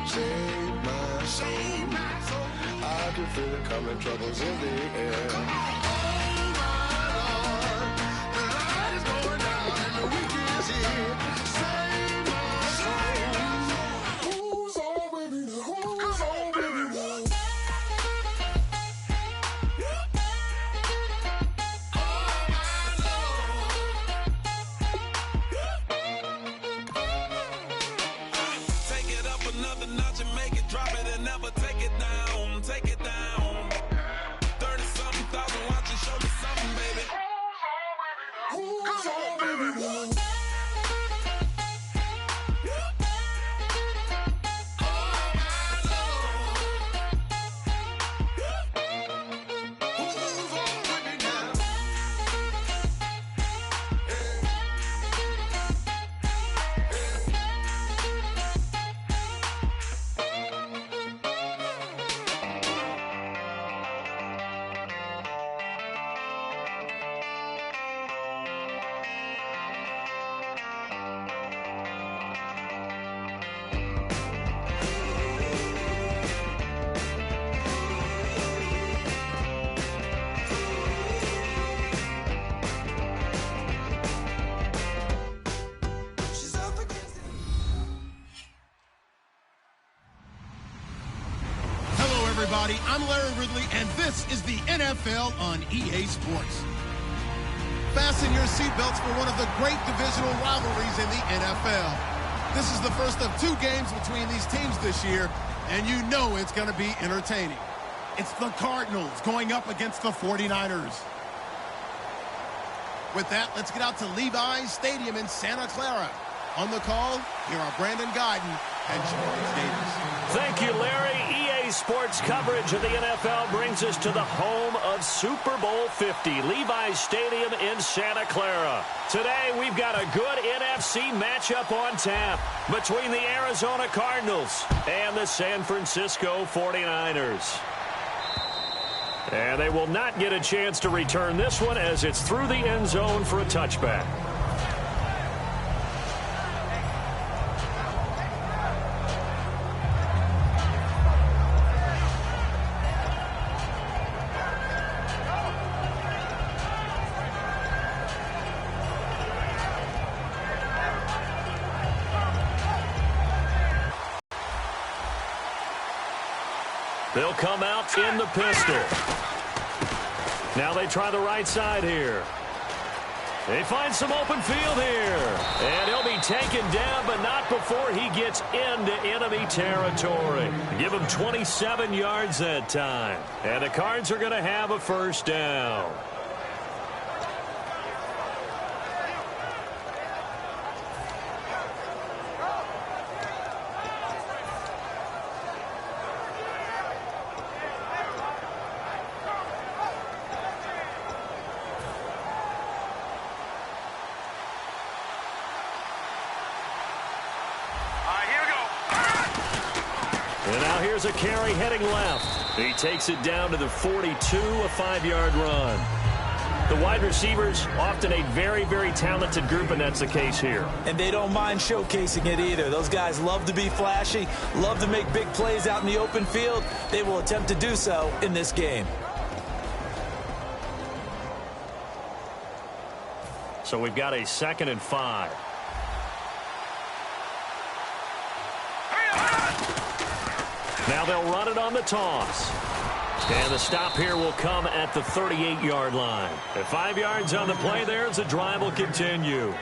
Save my soul. I can feel it coming, troubles in the air. Oh my Lord, the light is going down and the weekend is here. Save my soul. Who's on with me now? Who's on with me now? Another notch and make it drop it and never take it down. Take it down. 30-something thousand watching, show me something, baby. Who's on, baby? Who's on, baby? Everybody, I'm Larry Ridley, and this is the NFL on EA Sports. Fasten your seatbelts for one of the great divisional rivalries in the NFL. This is the first of 2 games between these teams this year, and you know it's going to be entertaining. It's the Cardinals going up against the 49ers. With that, let's get out to Levi's Stadium in Santa Clara. On the call, here are Brandon Guyton and Charles Davis. Thank you, Larry. EA Sports coverage of the NFL brings us to the home of Super Bowl 50, Levi's Stadium in Santa Clara. Today, we've got a good NFC matchup on tap between the Arizona Cardinals and the San Francisco 49ers. And they will not get a chance to return this one as it's through the end zone for a touchback. They'll come out in the pistol. Now they try the right side here. They find some open field here. And he'll be taken down, but not before he gets into enemy territory. Give him 27 yards that time. And the Cards are going to have a first down. And now here's a carry heading left. He takes it down to the 42, a 5-yard run. The wide receivers, often a very, very talented group, and that's the case here. And they don't mind showcasing it either. Those guys love to be flashy, love to make big plays out in the open field. They will attempt to do so in this game. So we've got a 2nd and 5. Now they'll run it on the toss. And the stop here will come at the 38-yard line. At 5 yards on the play there as the drive will continue.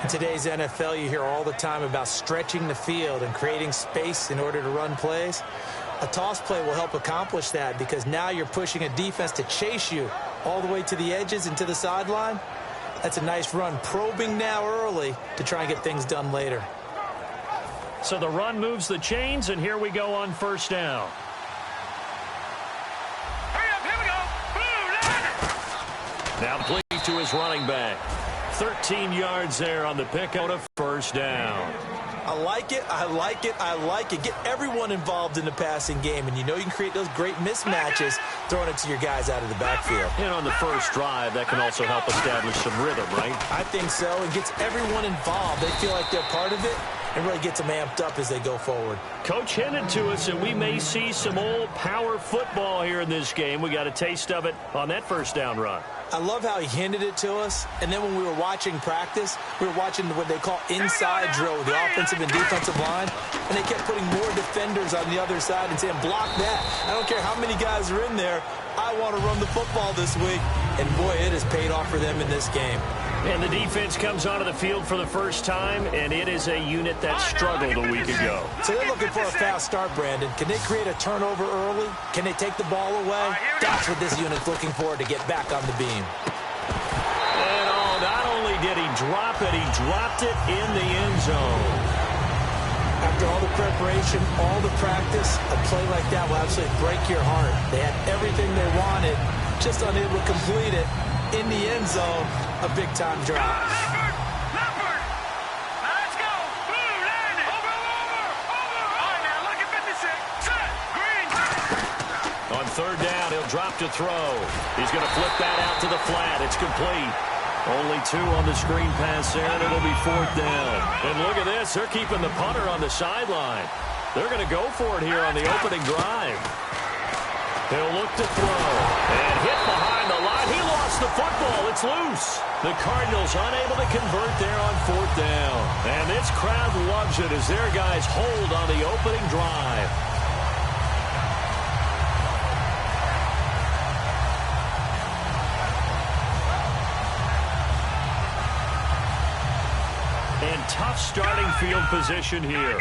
In today's NFL, you hear all the time about stretching the field and creating space in order to run plays. A toss play will help accomplish that because now you're pushing a defense to chase you all the way to the edges and to the sideline. That's a nice run, probing now early to try and get things done later. So the run moves the chains, and here we go on first down. Hurry up, here we go. Now complete to his running back. 13 yards there on the pick out of first down. I like it, I like it, I like it. Get everyone involved in the passing game, and you know you can create those great mismatches throwing it to your guys out of the backfield. And on the first drive, that can also help establish some rhythm, right? I think so. It gets everyone involved. They feel like they're part of it, and really gets them amped up as they go forward. Coach hinted to us that we may see some old power football here in this game. We got a taste of it on that first down run. I love how he hinted it to us, and then when we were watching practice, we were watching what they call inside drill with the offensive and defensive line, and they kept putting more defenders on the other side and saying, block that. I don't care how many guys are in there. I want to run the football this week. And, boy, it has paid off for them in this game. And the defense comes onto the field for the first time, and it is a unit that struggled a week ago. So they're looking for a fast start, Brandon. Can they create a turnover early? Can they take the ball away? That's what this unit's looking for to get back on the beam. And not only did he drop it, he dropped it in the end zone. After all the preparation, all the practice, a play like that will absolutely break your heart. They had everything they wanted, just unable to complete it. In the end zone, a big-time drop. Leopard! Now let's go! Blue, landing! Over! All right, now look at 56. Set! Green! On third down, he'll drop to throw. He's going to flip that out to the flat. It's complete. Only 2 on the screen pass there, and it'll be fourth down. And look at this. They're keeping the punter on the sideline. They're going to go for it here on the opening drive. He'll look to throw. And hit behind the line. He lost the football. It's loose. The Cardinals unable to convert there on fourth down. And this crowd loves it as their guys hold on the opening drive. And tough starting field position here.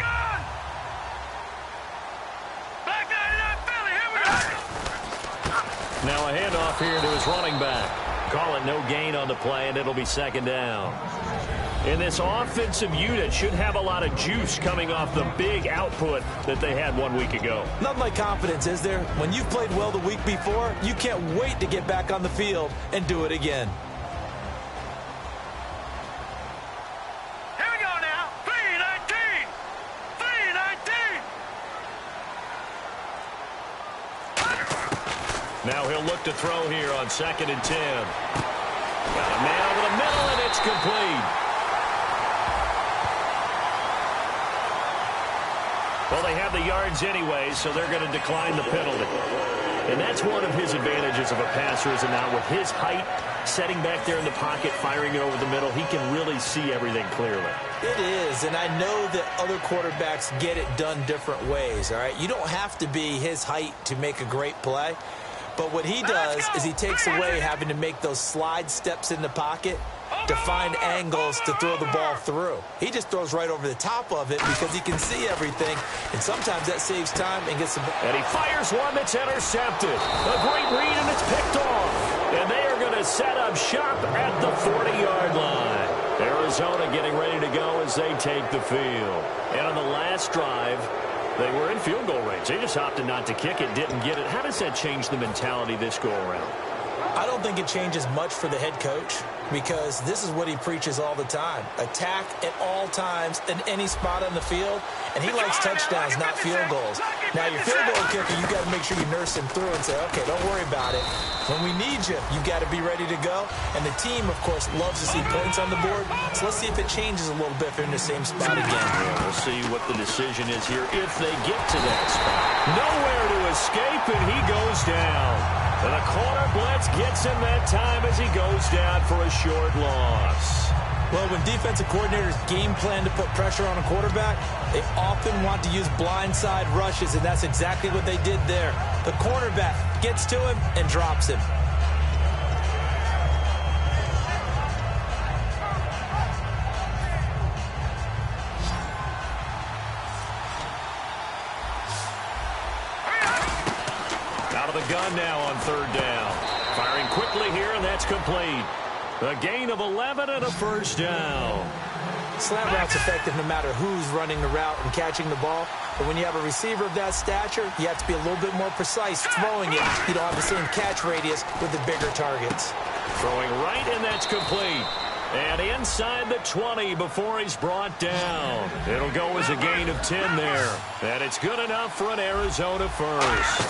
Now a handoff here to his running back. Call it no gain on the play, and it'll be second down. And this offensive unit should have a lot of juice coming off the big output that they had 1 week ago. Nothing like confidence, is there? When you've played well the week before, you can't wait to get back on the field and do it again. Here we go now. 3-19. 3-19. Now he'll look to throw here on 2nd and 10. Got a man over the middle, and it's complete. Well, they have the yards anyway, so they're going to decline the penalty. And that's one of his advantages of a passer, is now with his height, setting back there in the pocket, firing it over the middle, he can really see everything clearly. It is, and I know that other quarterbacks get it done different ways, all right? You don't have to be his height to make a great play. But what he does is he takes away having to make those slide steps in the pocket to find angles to throw the ball through. He just throws right over the top of it because he can see everything, and sometimes that saves time and gets some. And he fires one that's intercepted. A great read, and it's picked off. And they are going to set up shop at the 40-yard line. Arizona getting ready to go as they take the field. And on the last drive, they were in field goal range. They just opted not to kick it, didn't get it. How does that change the mentality this go-around? I don't think it changes much for the head coach because this is what he preaches all the time. Attack at all times in any spot on the field, and he likes touchdowns, not field goals. Now, your field goal kicker, you got to make sure you nurse him through and say, okay, don't worry about it. When we need you, you got to be ready to go. And the team, of course, loves to see points on the board. So let's see if it changes a little bit if they're in the same spot again. Yeah, we'll see what the decision is here if they get to that spot. Nowhere to escape, and he goes down. And the corner blitz gets him that time as he goes down for a short loss. Well, when defensive coordinators game plan to put pressure on a quarterback, they often want to use blindside rushes, and that's exactly what they did there. The cornerback gets to him and drops him. Out of the gun now on third down. Firing quickly here, and that's complete. A gain of 11 and a first down. Slant route's effective no matter who's running the route and catching the ball. But when you have a receiver of that stature, you have to be a little bit more precise throwing it. You don't have the same catch radius with the bigger targets. Throwing right, and that's complete. And inside the 20 before he's brought down. It'll go as a gain of 10 there. And it's good enough for an Arizona first.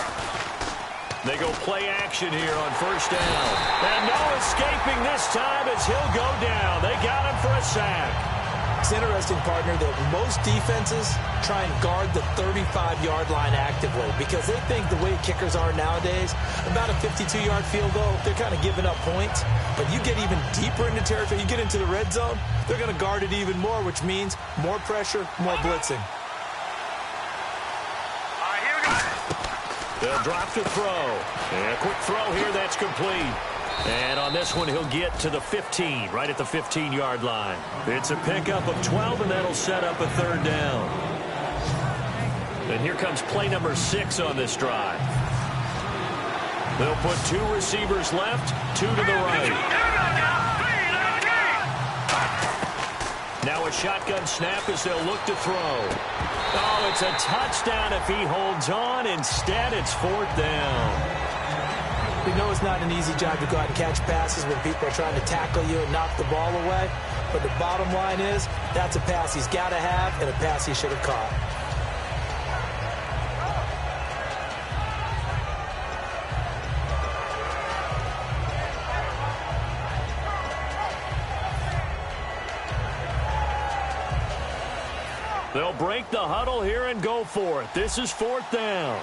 They go play action here on first down. And no escaping this time as he'll go down. They got him for a sack. It's interesting, partner, that most defenses try and guard the 35-yard line actively because they think the way kickers are nowadays, about a 52-yard field goal, they're kind of giving up points. But you get even deeper into territory, you get into the red zone, they're going to guard it even more, which means more pressure, more blitzing. All right, here we go. They'll drop to throw. And a quick throw here, that's complete. And on this one, he'll get to the 15, right at the 15-yard line. It's a pickup of 12, and that'll set up a third down. And here comes play number 6 on this drive. They'll put 2 receivers left, 2 to the right. Now a shotgun snap as they'll look to throw. Oh, it's a touchdown if he holds on. Instead, it's 4th down. We know it's not an easy job to go out and catch passes when people are trying to tackle you and knock the ball away. But the bottom line is, that's a pass he's got to have and a pass he should have caught. They'll break the huddle here and go for it. This is 4th down.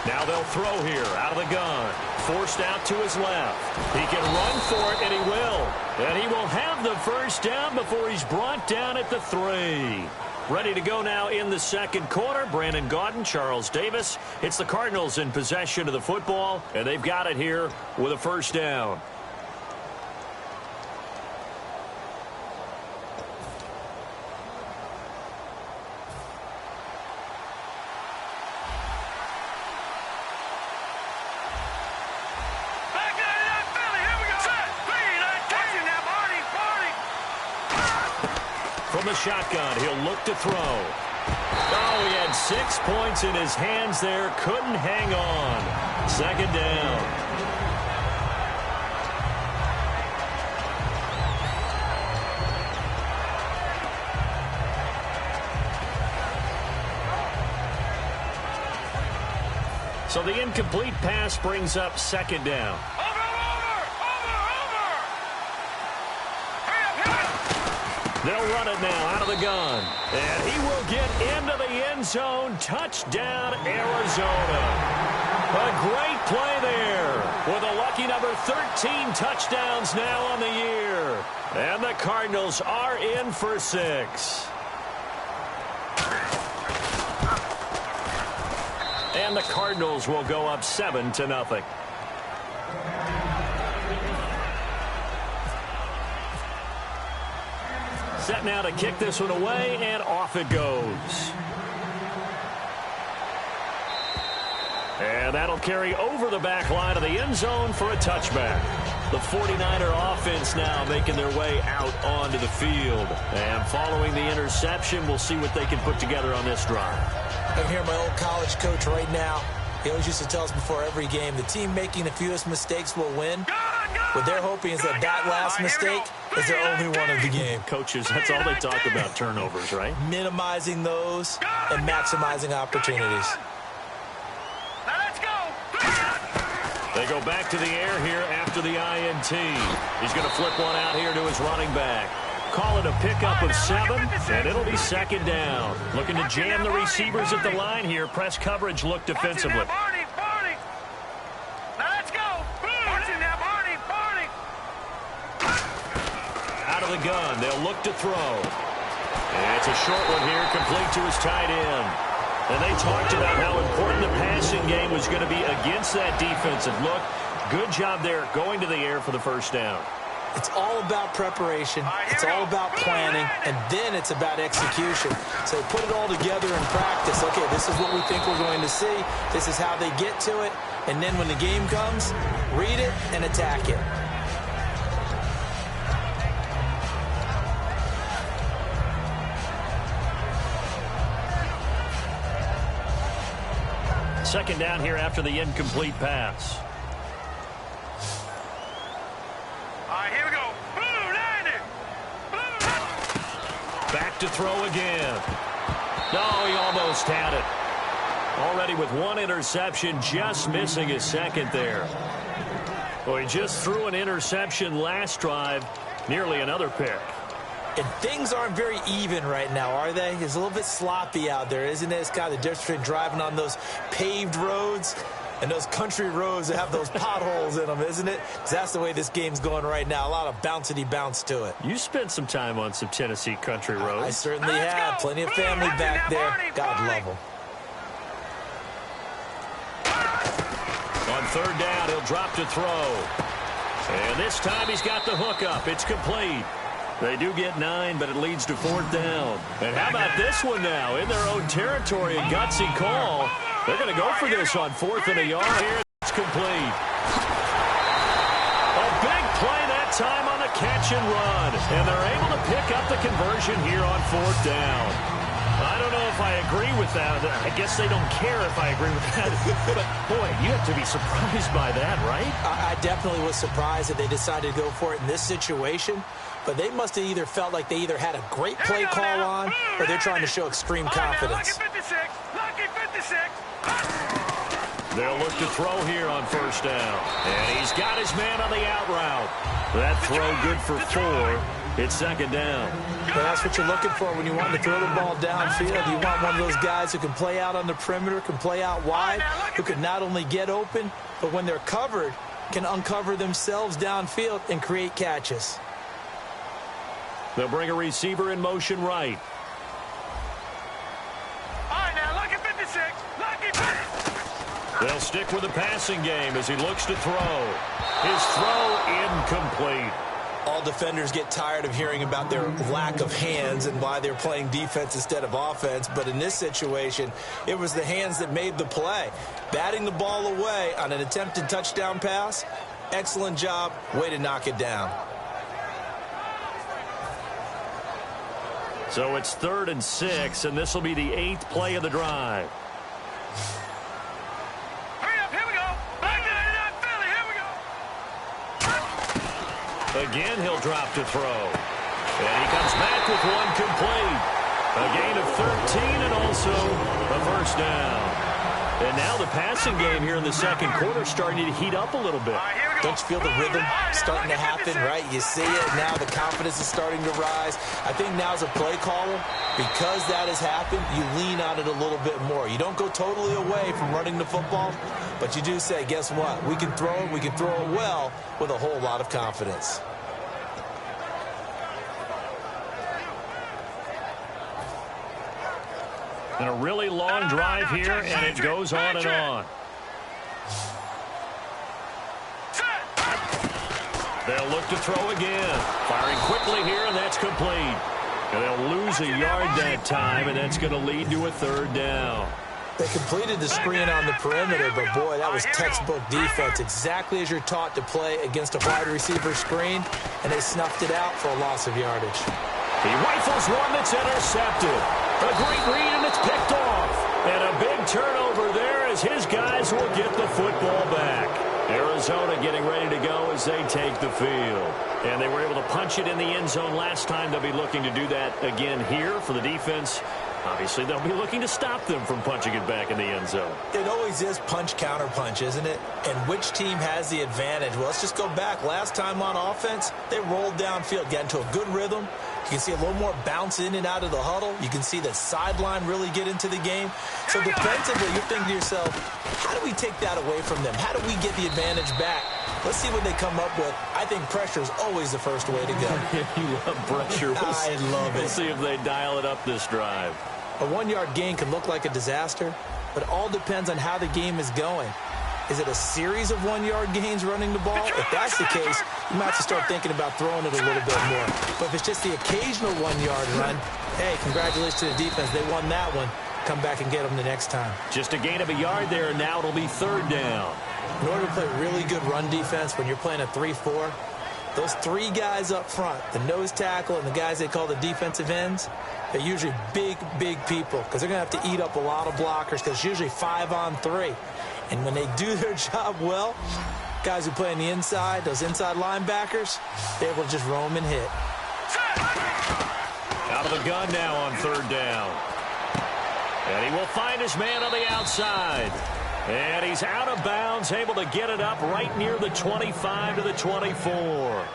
Now they'll throw here out of the gun. Forced out to his left. He can run for it, and he will. And he will have the first down before he's brought down at the 3. Ready to go now in the second quarter. Brandon Gaudin, Charles Davis. It's the Cardinals in possession of the football, and they've got it here with a first down. From the shotgun, he'll look to throw. Oh, he had 6 points in his hands there. Couldn't hang on. 2nd down. So the incomplete pass brings up 2nd down. They'll run it now out of the gun. And he will get into the end zone. Touchdown, Arizona. A great play there with a lucky number 13 touchdowns now on the year. And the Cardinals are in for 6. And the Cardinals will go up 7-0. Set now to kick this one away, and off it goes. And that'll carry over the back line of the end zone for a touchback. The 49er offense now making their way out onto the field. And following the interception, we'll see what they can put together on this drive. I'm hearing my old college coach right now. He always used to tell us before every game, the team making the fewest mistakes will win. What they're hoping is that that last mistake is their only one of the game. Coaches, that's all they talk about, turnovers, right? Minimizing those and maximizing opportunities. Now let's go. They go back to the air here after the INT. He's going to flip one out here to his running back. Call it a pickup of 7, and it'll be 2nd down. Looking to jam the receivers at the line here. Press coverage look defensively. Out of the gun, they'll look to throw. And it's a short one here, complete to his tight end. And they talked about how important the passing game was going to be against that defensive look. Good job there going to the air for the first down. It's all about preparation. It's all about planning, and then it's about execution. So put it all together in practice. Okay, this is what we think we're going to see. This is how they get to it. And then when the game comes, read it and attack it. Second down here after the incomplete pass. All right, here we go. Back to throw again. No, he almost had it. Already with one interception, just missing his second there. Well, he just threw an interception last drive, nearly another pick. And things aren't very even right now, are they? It's a little bit sloppy out there, isn't it? It's kind of the difference between driving on those paved roads and those country roads that have those potholes in them, isn't it? Because that's the way this game's going right now. A lot of bounce to it. You spent some time on some Tennessee country roads. I certainly have. Plenty of family back there. God love them. On third down, he'll drop to throw. And this time he's got the hook up. It's complete. They do get 9, but it leads to fourth down. And how about this one now? In their own territory, a gutsy call. They're going to go for this on 4th and a yard here. It's complete. A big play that time on the catch and run. And they're able to pick up the conversion here on 4th down. I don't know if I agree with that. I guess they don't care if I agree with that. But, boy, you have to be surprised by that, right? I definitely was surprised that they decided to go for it in this situation. But they must have either felt like they either had a great play call on or they're trying to show extreme confidence. Lucky 56. They'll look to throw here on first down. And he's got his man on the out route. That throw good for 4. It's second down. Well, that's what you're looking for when you want to throw the ball downfield. You want one of those guys who can play out on the perimeter, can play out wide, who can not only get open, but when they're covered, can uncover themselves downfield and create catches. They'll bring a receiver in motion right. All right, now, lucky 56. Lucky 56. They'll stick with the passing game as he looks to throw. His throw incomplete. All defenders get tired of hearing about their lack of hands and why they're playing defense instead of offense. But in this situation, it was the hands that made the play. Batting the ball away on an attempted touchdown pass, excellent job. Way to knock it down. So it's 3rd and 6, and this will be the 8th play of the drive. Hurry up, here we go. Back to 99 Philly, here we go. Again, he'll drop to throw. And he comes back with one complete. A gain of 13 and also a first down. And now the passing game here in the second quarter starting to heat up a little bit. Don't you feel the rhythm starting to happen, right? You see it now. The confidence is starting to rise. I think now as a play caller, because that has happened, you lean on it a little bit more. You don't go totally away from running the football, but you do say, guess what? We can throw it. We can throw it well with a whole lot of confidence. And a really long drive here, and it goes on and on. They'll look to throw again. Firing quickly here, and that's complete. And they'll lose a yard that time, and that's going to lead to a 3rd down. They completed the screen on the perimeter, but, boy, that was textbook defense. Exactly as you're taught to play against a wide receiver screen, and they snuffed it out for a loss of yardage. He rifles one that's intercepted. A great read, and it's picked off. And a big turnover there as his guys will get the football back. Arizona getting ready to go as they take the field. And they were able to punch it in the end zone last time. They'll be looking to do that again here for the defense. Obviously, they'll be looking to stop them from punching it back in the end zone. It always is punch-counter-punch, isn't it? And which team has the advantage? Well, let's just go back. Last time on offense, they rolled downfield, got into a good rhythm. You can see a little more bounce in and out of the huddle. You can see the sideline really get into the game. So defensively, you're thinking to yourself, how do we take that away from them? How do we get the advantage back? Let's see what they come up with. I think pressure is always the first way to go. You love pressure. I love it. We'll see if they dial it up this drive. A 1-yard gain can look like a disaster, but it all depends on how the game is going. Is it a series of 1-yard gains running the ball? If that's the case, you might have to start thinking about throwing it a little bit more. But if it's just the occasional 1-yard run, hey, congratulations to the defense. They won that one. Come back and get them the next time. Just a gain of a yard there, and now it'll be 3rd down. In order to play really good run defense when you're playing a 3-4, those 3 guys up front, the nose tackle and the guys they call the defensive ends, they're usually big people because they're going to have to eat up a lot of blockers because it's usually 5-on-3. And when they do their job well, guys who play on the inside, those inside linebackers, they're able to just roam and hit. Out of the gun now on 3rd down. And he will find his man on the outside. And he's out of bounds, able to get it up right near the 25 to the 24.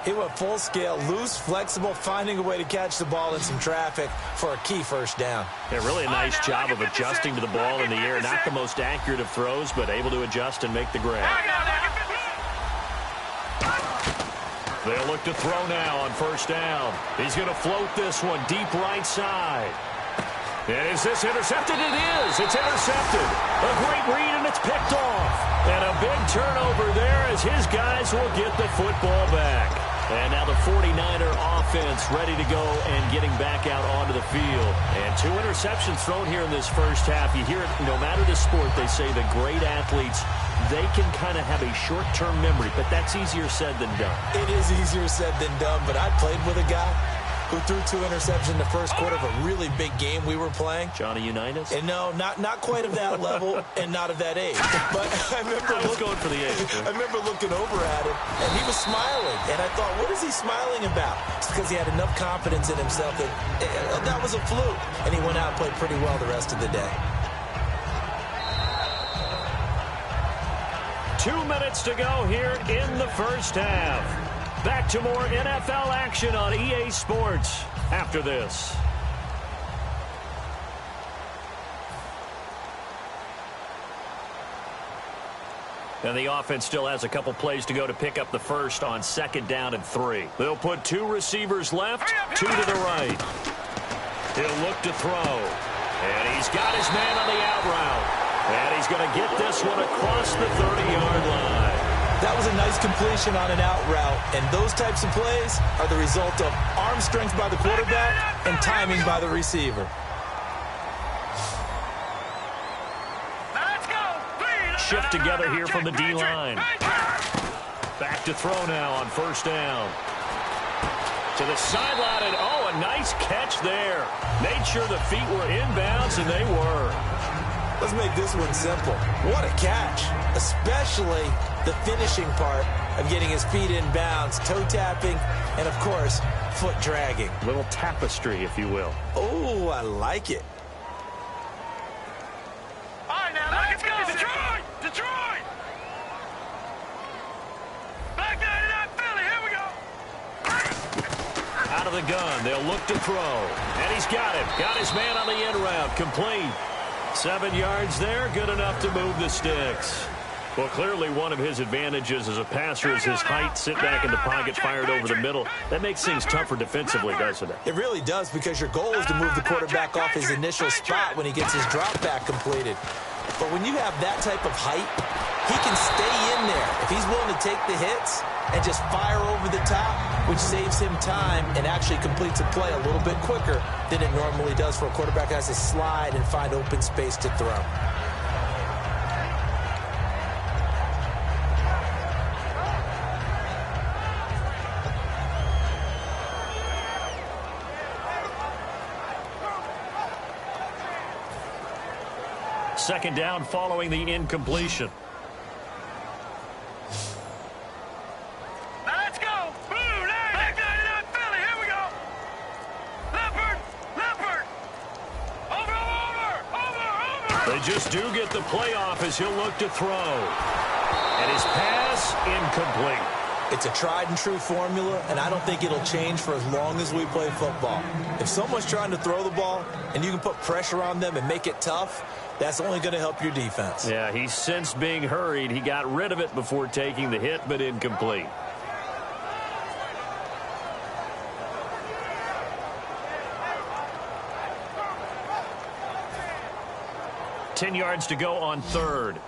He went full scale, loose, flexible, finding a way to catch the ball in some traffic for a key first down. Yeah, really a nice job of adjusting to the ball in the air. Not the most accurate of throws, but able to adjust and make the grab. They'll look to throw now on first down. He's going to float this one deep right side. And is this intercepted? It is. It's intercepted. A great read, and it's picked off. And a big turnover there as his guys will get the football back. And now the 49er offense ready to go and getting back out onto the field. And 2 interceptions thrown here in this first half. You hear it, no matter the sport, they say the great athletes, they can kind of have a short-term memory, but that's easier said than done. It is easier said than done, but I played with a guy who threw 2 interceptions in the first quarter of a really big game we were playing. Johnny Unitas? And no, not quite of that level and not of that age. But I was going for the age. I remember looking over at him, and he was smiling. And I thought, what is he smiling about? It's because he had enough confidence in himself that that was a fluke. And he went out and played pretty well the rest of the day. 2 minutes to go here in the first half. Back to more NFL action on EA Sports after this. And the offense still has a couple plays to go to pick up the first on 2nd down and 3. They'll put 2 receivers left, 2 to the right. He'll look to throw. And he's got his man on the out route. And he's going to get this one across the 30-yard line. That was a nice completion on an out route, and those types of plays are the result of arm strength by the quarterback and timing by the receiver. Shift together here from the D-line. Back to throw now on first down. To the sideline, and oh, a nice catch there. Made sure the feet were inbounds, and they were. Let's make this one simple. What a catch, especially the finishing part of getting his feet in bounds, toe tapping, and, of course, foot dragging. Little tapestry, if you will. Oh, I like it. All right, now, let's go. Detroit! Detroit! Back down to that Philly. Here we go. Out of the gun. They'll look to throw. And he's got him. Got his man on the end route. Complete. 7 yards there. Good enough to move the sticks. Well, clearly one of his advantages as a passer is his height. Sit back in the pocket, fired over the middle. That makes things tougher defensively, doesn't it? It really does, because your goal is to move the quarterback off his initial spot when he gets his drop back completed. But when you have that type of height, he can stay in there if he's willing to take the hits and just fire over the top, which saves him time and actually completes a play a little bit quicker than it normally does for a quarterback who has to slide and find open space to throw. Second down following the incompletion. Let's go. Boom, back down to that Philly. Here we go. Leopard. Over. They just do get the playoff as he'll look to throw. And his pass incomplete. It's a tried-and-true formula, and I don't think it'll change for as long as we play football. If someone's trying to throw the ball and you can put pressure on them and make it tough, that's only going to help your defense. Yeah, he sensed being hurried. He got rid of it before taking the hit, but incomplete. Ten yards to go on third.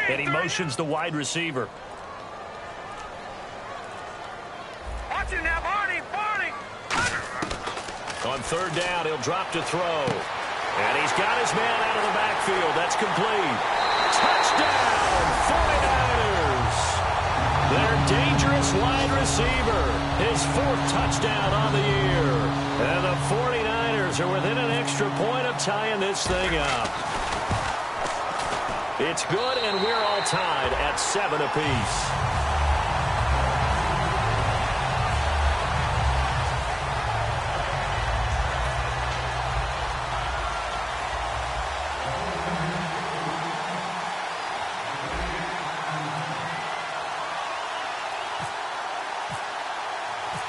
And he motions the wide receiver. Watch it now, Barney. On third down, he'll drop to throw. And he's got his man out of the backfield. That's complete. Touchdown, 49ers. Their dangerous wide receiver. His 4th touchdown on the year. And the 49ers are within an extra point of tying this thing up. It's good, and we're all tied at 7 apiece.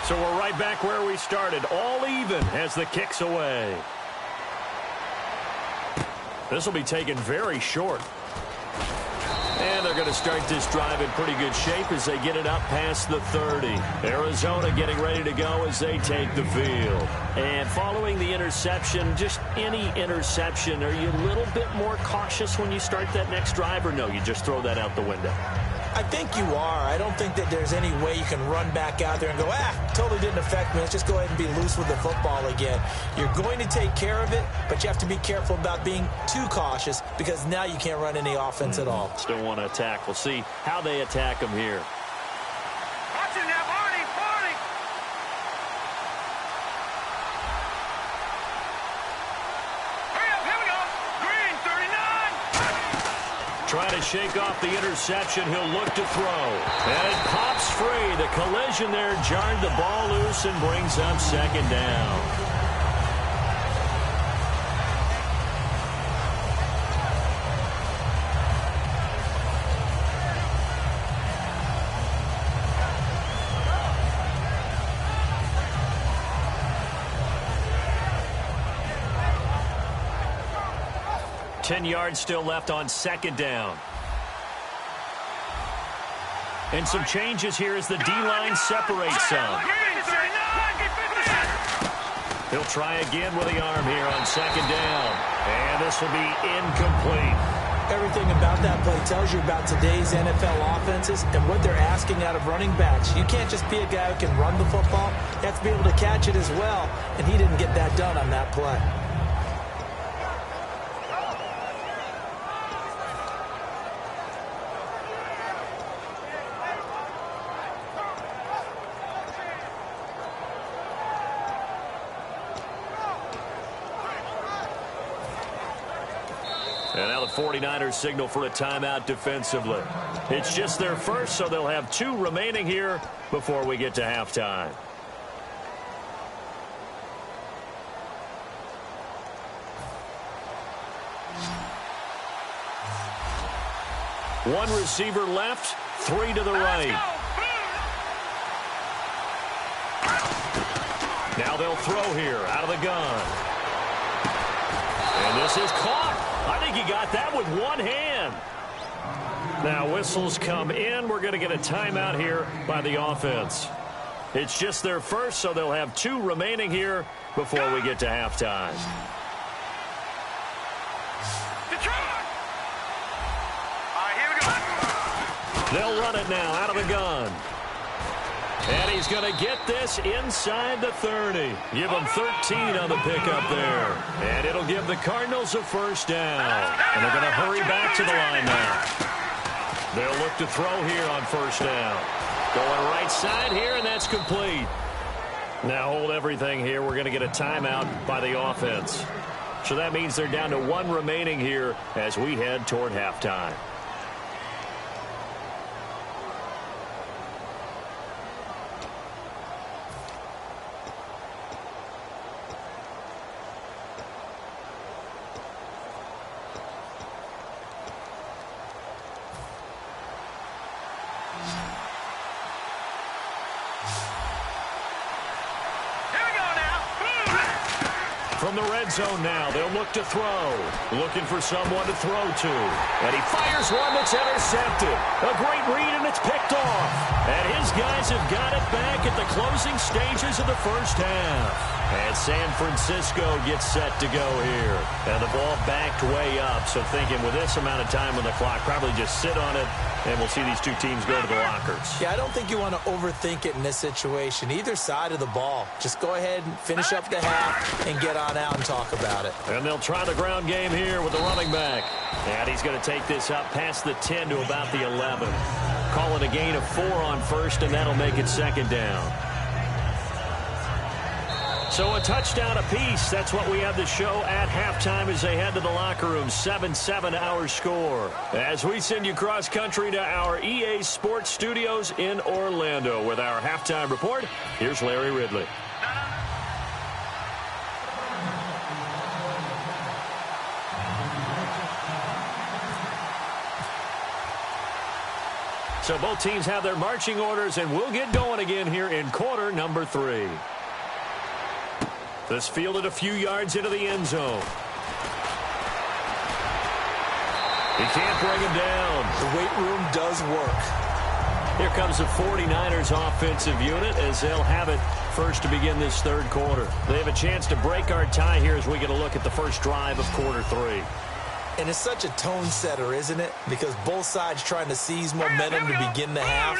So we're right back where we started, all even as the kick's away. This will be taken very short. And they're going to start this drive in pretty good shape as they get it up past the 30. Arizona getting ready to go as they take the field. And following the interception, just any interception, are you a little bit more cautious when you start that next drive, or no, you just throw that out the window? I think you are. I don't think that there's any way you can run back out there and go, totally didn't affect me. Let's just go ahead and be loose with the football again. You're going to take care of it, but you have to be careful about being too cautious because now you can't run any offense at all. Still want to attack. We'll see how they attack them here. Watching now, Barney. Hurry up, here we go. Green, 39. Trying to shake off the interception. He'll look to throw. And it pops free. The collision there jarred the ball loose and brings up second down. Ten yards still left on second down. And some changes here as the D-line separates some. He'll try again with the arm here on second down. And this will be incomplete. Everything about that play tells you about today's NFL offenses and what they're asking out of running backs. You can't just be a guy who can run the football. You have to be able to catch it as well. And he didn't get that done on that play. And now the 49ers signal for a timeout defensively. It's just their first, so they'll have 2 remaining here before we get to halftime. One receiver left, 3 to the right. Now they'll throw here out of the gun. And this is caught. I think he got that with one hand. Now whistles come in. We're going to get a timeout here by the offense. It's just their first, so they'll have 2 remaining here before we get to halftime. They'll run it now out of the gun. And he's going to get this inside the 30. Give him 13 on the pickup there. And it'll give the Cardinals a first down. And they're going to hurry back to the line now. They'll look to throw here on first down. Going right side here, and that's complete. Now hold everything here. We're going to get a timeout by the offense. So that means they're down to 1 remaining here as we head toward halftime. From the red zone now, they'll look to throw. Looking for someone to throw to. And he fires one that's intercepted. A great read, and it's picked off. And his guys have got it back at the closing stages of the first half. And San Francisco gets set to go here. And the ball backed way up. So thinking with this amount of time on the clock, probably just sit on it, and we'll see these 2 teams go to the lockers. Yeah, I don't think you want to overthink it in this situation. Either side of the ball. Just go ahead and finish up the half and get on out and talk about it. And they'll try the ground game here with the running back. And he's going to take this up past the 10 to about the 11. Call it a gain of 4 on first, and that'll make it second down. So a touchdown apiece. That's what we have to show at halftime as they head to the locker room. 7-7 our score. As we send you cross country to our EA Sports Studios in Orlando with our halftime report, here's Larry Ridley. So both teams have their marching orders, and we'll get going again here in quarter number 3. This fielded a few yards into the end zone. He can't bring him down. The weight room does work. Here comes the 49ers offensive unit as they'll have it first to begin this third quarter. They have a chance to break our tie here as we get a look at the first drive of quarter 3. And it's such a tone setter, isn't it? Because both sides trying to seize momentum to begin the half.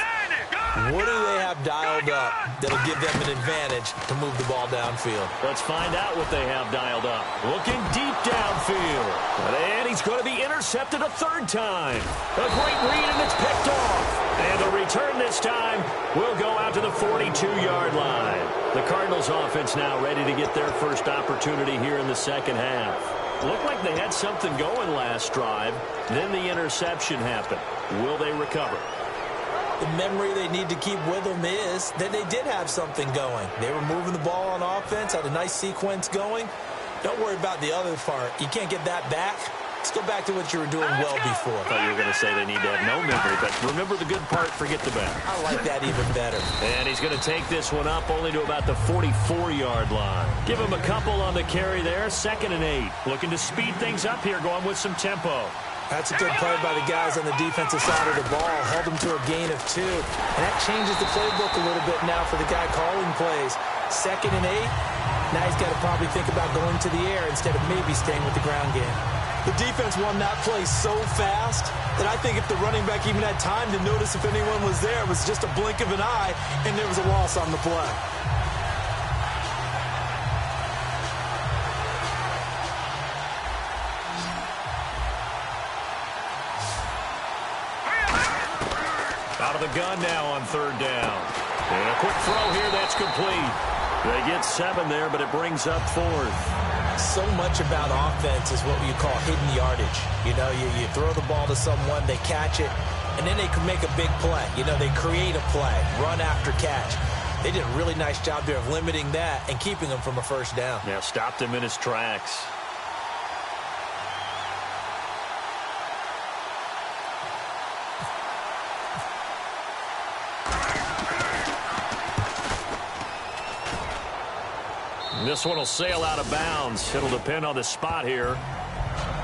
What do they have dialed up that'll give them an advantage to move the ball downfield? Let's find out what they have dialed up. Looking deep downfield. And he's going to be intercepted a third time. A great read, and it's picked off. And the return this time will go out to the 42-yard line. The Cardinals offense now ready to get their first opportunity here in the second half. Looked like they had something going last drive. Then the interception happened. Will they recover? The memory they need to keep with them is that they did have something going. They were moving the ball on offense, had a nice sequence going. Don't worry about the other part. You can't get that back. Let's go back to what you were doing well before. I thought you were going to say they need to have no memory, but remember the good part, forget the bad. I like that even better. And he's going to take this one up only to about the 44-yard line. Give him a couple on the carry there, 2nd and 8. Looking to speed things up here, going with some tempo. That's a good play by the guys on the defensive side of the ball. Held them to a gain of 2. And that changes the playbook a little bit now for the guy calling plays. 2nd and 8. Now he's got to probably think about going to the air instead of maybe staying with the ground game. The defense won that play so fast that I think if the running back even had time to notice if anyone was there, it was just a blink of an eye, and there was a loss on the play. Out of the gun now on 3rd down. And a quick throw here, that's complete. They get 7 there, but it brings up 4th. So much about offense is what you call hidden yardage. You know, you throw the ball to someone, they catch it, and then they can make a big play. You know, they create a play, run after catch. They did a really nice job there of limiting that and keeping him from a first down. Yeah, stopped him in his tracks. This one will sail out of bounds. It'll depend on the spot here.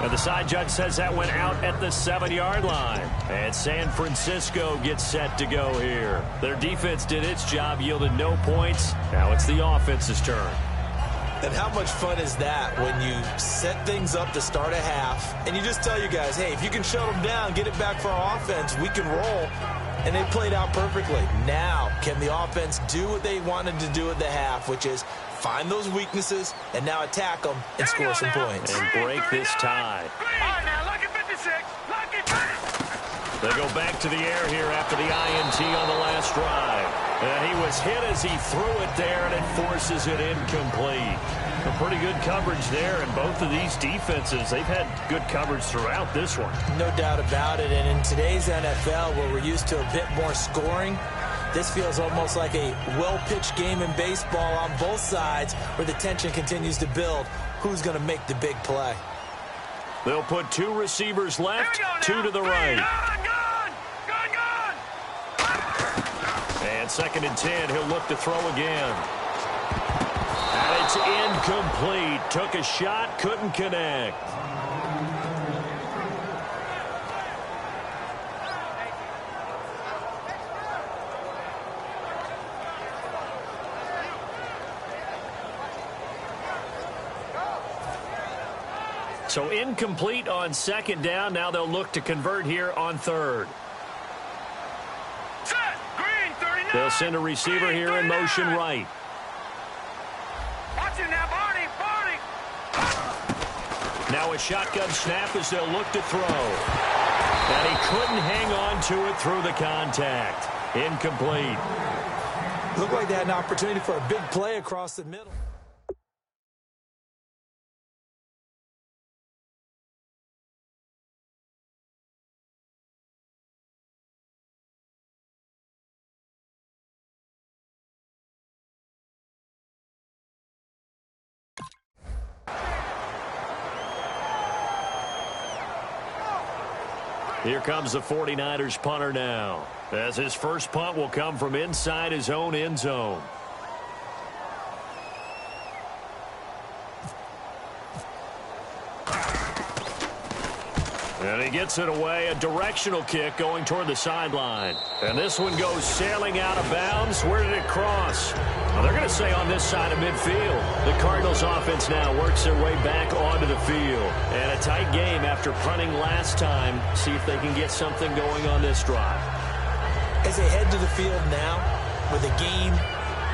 And the side judge says that went out at the 7-yard line. And San Francisco gets set to go here. Their defense did its job, yielded no points. Now it's the offense's turn. And how much fun is that when you set things up to start a half, and you just tell you guys, hey, if you can shut them down, get it back for our offense, we can roll. And they played out perfectly. Now, can the offense do what they wanted to do at the half, which is find those weaknesses and now attack them and score some points. And break this tie. All right, now, lucky 56. Lucky 50. They go back to the air here after the INT on the last drive. And he was hit as he threw it there, and it forces it incomplete. A pretty good coverage there, and both of these defenses, they've had good coverage throughout this one. No doubt about it, and in today's NFL, where we're used to a bit more scoring, this feels almost like a well-pitched game in baseball on both sides where the tension continues to build. Who's going to make the big play? They'll put 2 receivers left, 2 to the right. Gone! And 2nd and 10, he'll look to throw again. And it's incomplete. Took a shot, couldn't connect. So incomplete on 2nd down. Now they'll look to convert here on 3rd. Set! Green, 39. They'll send a receiver here in motion right. Watch it now, Barney! Now a shotgun snap as they'll look to throw. And he couldn't hang on to it through the contact. Incomplete. Looked like they had an opportunity for a big play across the middle. Here comes the 49ers punter now. as his first punt will come from inside his own end zone. And he gets it away, a directional kick going toward the sideline. And this one goes sailing out of bounds. Where did it cross? Well, they're going to say on this side of midfield. The Cardinals offense now works their way back onto the field. And a tight game after punting last time. See if they can get something going on this drive. As they head to the field now, with the game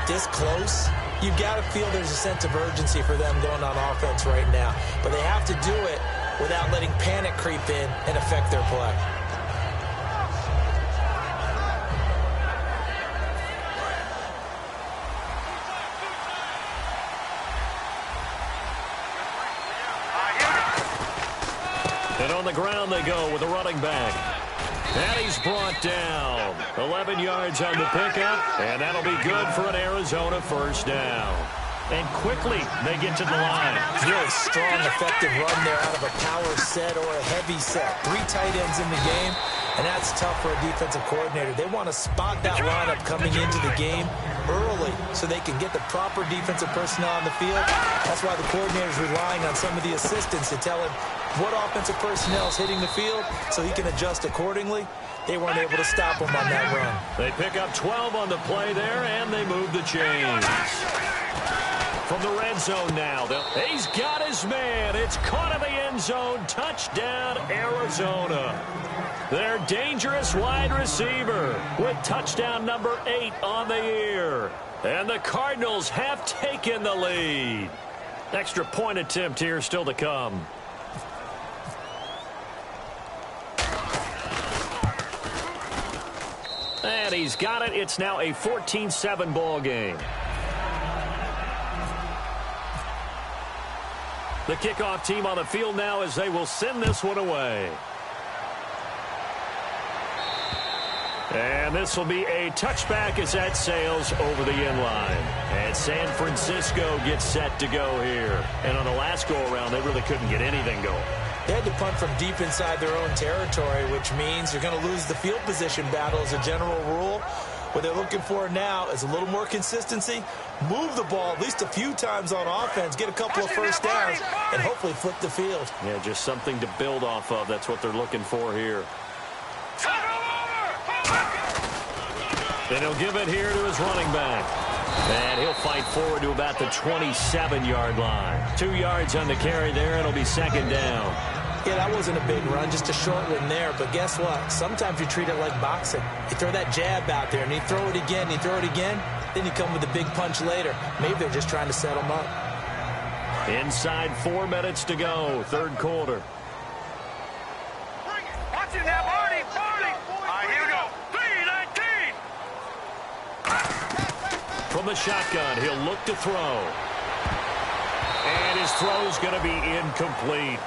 this close, you've got to feel there's a sense of urgency for them going on offense right now. But they have to do it without letting panic creep in and affect their play. And on the ground they go with a running back. And he's brought down. 11 yards on the pickup, and that'll be good for an Arizona first down. And quickly they get to the line. Really strong, effective run there out of a power set or a heavy set. 3 tight ends in the game, and that's tough for a defensive coordinator. They want to spot that lineup coming into the game early so they can get the proper defensive personnel on the field. That's why the coordinator's relying on some of the assistants to tell him what offensive personnel is hitting the field so he can adjust accordingly. They weren't able to stop him on that run. They pick up 12 on the play there, and they move the chains. From the red zone now. He's got his man. It's caught in the end zone. Touchdown, Arizona. Their dangerous wide receiver with touchdown number 8 on the year. And the Cardinals have taken the lead. Extra point attempt here still to come. And he's got it. It's now a 14-7 ball game. The kickoff team on the field now as they will send this one away. And this will be a touchback as that sails over the end line. And San Francisco gets set to go here. And on the last go-around, they really couldn't get anything going. They had to punt from deep inside their own territory, which means you're going to lose the field position battle as a general rule. What they're looking for now is a little more consistency, move the ball at least a few times on offense, get a couple of first downs, and hopefully flip the field. Yeah, just something to build off of. That's what they're looking for here. Then he'll give it here to his running back. And he'll fight forward to about the 27-yard line. 2 yards on the carry there, and it'll be second down. Yeah, that wasn't a big run, just a short one there. But guess what? Sometimes you treat it like boxing. You throw that jab out there, and you throw it again, you throw it again, then you come with a big punch later. Maybe they're just trying to set them up. Inside 4 minutes to go, third quarter. Watch it now, Barney! All right, here we go. 3-19. From the shotgun, he'll look to throw. And his throw's going to be incomplete.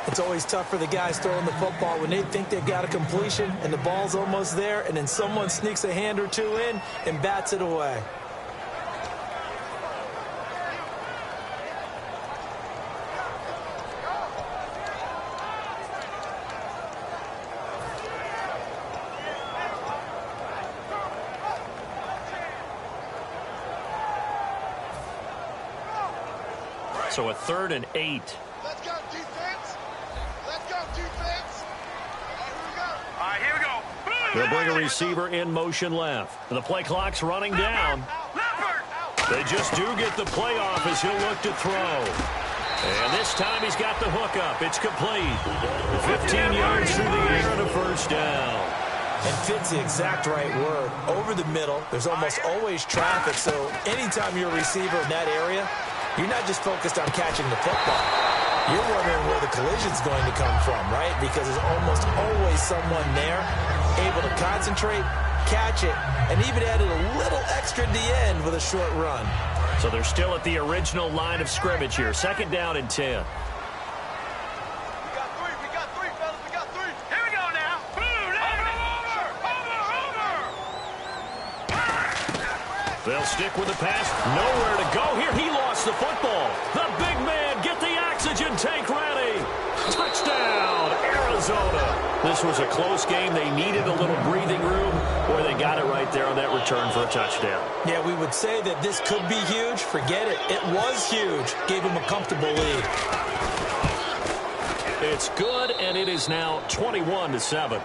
It's always tough for the guys throwing the football when they think they've got a completion and the ball's almost there, and then someone sneaks a hand or two in and bats it away. So a 3rd and 8. Let's go, defense. Let's go, defense. All right, here we go. They'll bring a receiver in motion left. And the play clock's running down. They just do get the play off as he'll look to throw. And this time he's got the hook up. It's complete. 15 yards through the air and a first down. And fit's the exact right word. Over the middle, there's almost always traffic, so anytime you're a receiver in that area, you're not just focused on catching the football. You're wondering where the collision's going to come from, right? Because there's almost always someone there able to concentrate, catch it, and even added a little extra at the end with a short run. So they're still at the original line of scrimmage here. Second down and 10. They'll stick with the pass. Nowhere to go here. He lost the football. The big man, get the oxygen tank ready. Touchdown, Arizona. Arizona. This was a close game. They needed a little breathing room, or they got it right there on that return for a touchdown. Yeah, we would say that this could be huge. Forget it. It was huge. Gave them a comfortable lead. It's good, and it is now 21-7.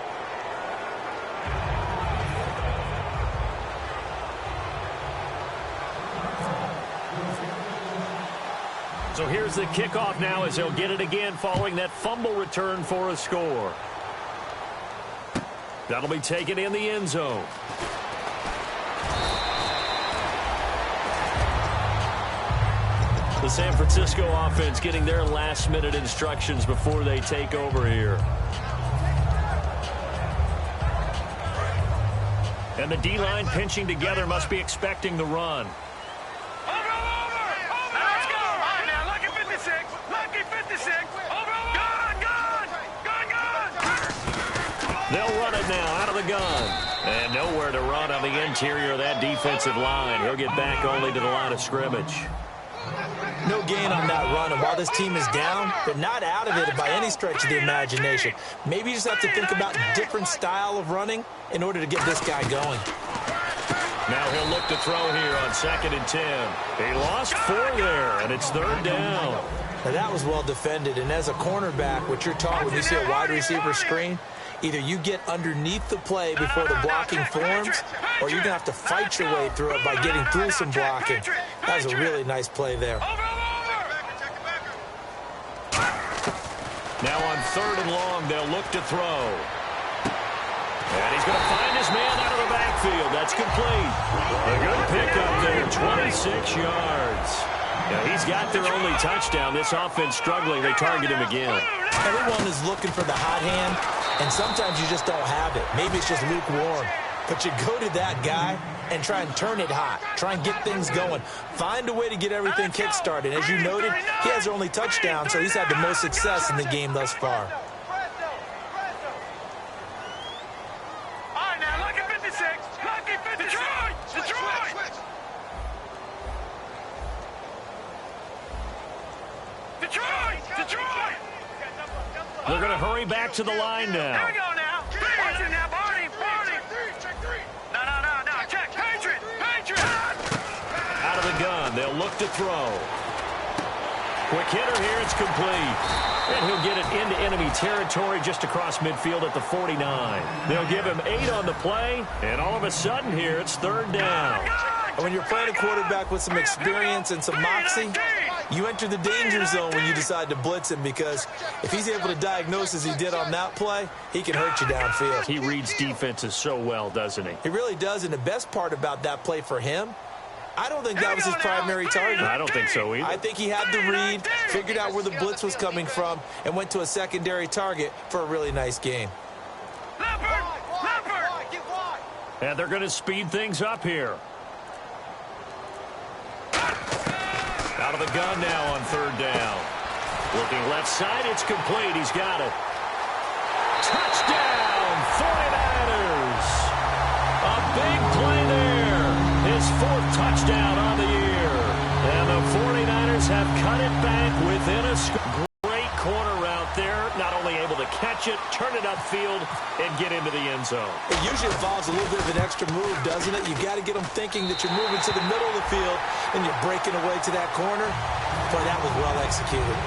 So here's the kickoff now as they'll get it again following that fumble return for a score. That'll be taken in the end zone. The San Francisco offense getting their last-minute instructions before they take over here. And the D-line pinching together must be expecting the run. They'll run it now out of the gun. And nowhere to run on the interior of that defensive line. He'll get back only to the line of scrimmage. No gain on that run, and while this team is down, they're not out of it by any stretch of the imagination. Maybe you just have to think about a different style of running in order to get this guy going. Now he'll look to throw here on 2nd and 10. He lost 4 there, and it's 3rd down. Now that was well defended, and as a cornerback, what you're taught when you see a wide receiver screen, either you get underneath the play before the blocking forms, or you're going to have to fight your way through it by getting through some blocking. That was a really nice play there. Now on 3rd and long, they'll look to throw. And he's going to find his man out of the backfield. That's complete. A good pickup there, 26 yards. Now he's got their only touchdown. This offense struggling. They target him again. Everyone is looking for the hot hand, and sometimes you just don't have it. Maybe it's just lukewarm. But you go to that guy and try and turn it hot. Try and get things going. Find a way to get everything kick-started. As you noted, he has their only touchdown, so he's had the most success in the game thus far. They're going to hurry back to the line now. Here we go now. Watch it now, Barney. No. Check. Patriot. Out of the gun. They'll look to throw. Quick hitter here. It's complete. And he'll get it into enemy territory just across midfield at the 49. They'll give him 8 on the play. And all of a sudden here, it's 3rd down. And when you're playing a quarterback with some experience and some moxie, you enter the danger zone when you decide to blitz him, because if he's able to diagnose as he did on that play, he can hurt you downfield. He reads defenses so well, doesn't he? He really does, and the best part about that play for him, I don't think that was his primary target. I don't think so either. I think he had the read, figured out where the blitz was coming from, and went to a secondary target for a really nice game. And they're going to speed things up here. Out of the gun now on 3rd down. Looking left side, it's complete. He's got it. Touchdown, 49ers. A big play there. His 4th touchdown on the year. And the 49ers have cut it back within a score. Great corner route there. Not only able to catch it, turn it upfield, and get into the end zone. It usually involves a little bit of an extra move, doesn't it? You've got to get them thinking that you're moving to the middle of the field and you're breaking away to that corner. Boy, that was well executed.